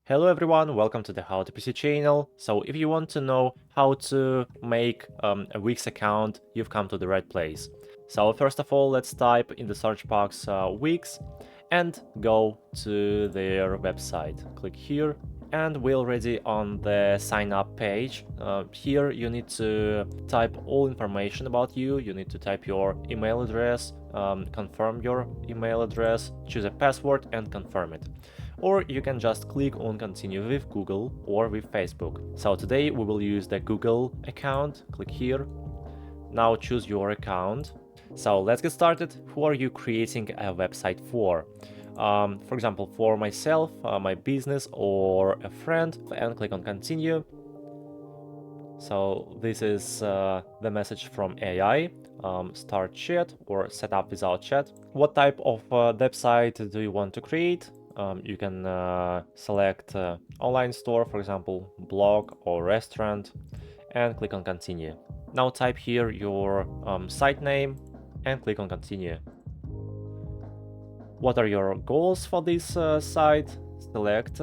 Hello everyone, welcome to the How to PC channel. So if you want to know how to make a Wix account, you've come to the right place. So first of all, let's type in the search box Wix and go to their website. Click here and we're already on the sign up page. Here you need to type all information about you. You need to type your email address, confirm your email address, choose a password and confirm it. Or you can just click on continue with Google or with Facebook. So today we will use the Google account. Click here. Now choose your account. So let's get started. Who are you creating a website for? For example, for myself, my business, or a friend, and click on continue. So this is the message from AI. Start chat or set up without chat. What type of website do you want to create? You can select online store, for example, blog or restaurant, and click on continue. Now type here your site name and click on continue. What are your goals for this site? Select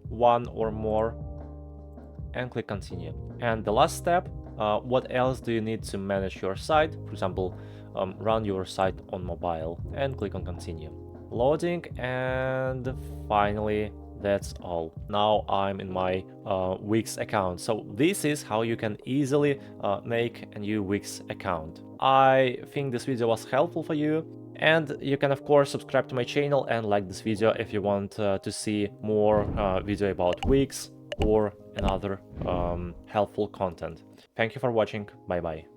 one or more and click continue. And the last step, what else do you need to manage your site? For example, run your site on mobile and click on continue. Loading, and finally that's all. Now I'm in my Wix account. So this is how you can easily make a new Wix account. I think this video was helpful for you, and you can of course subscribe to my channel and like this video if you want to see more video about Wix or another helpful content. Thank you for watching. Bye bye.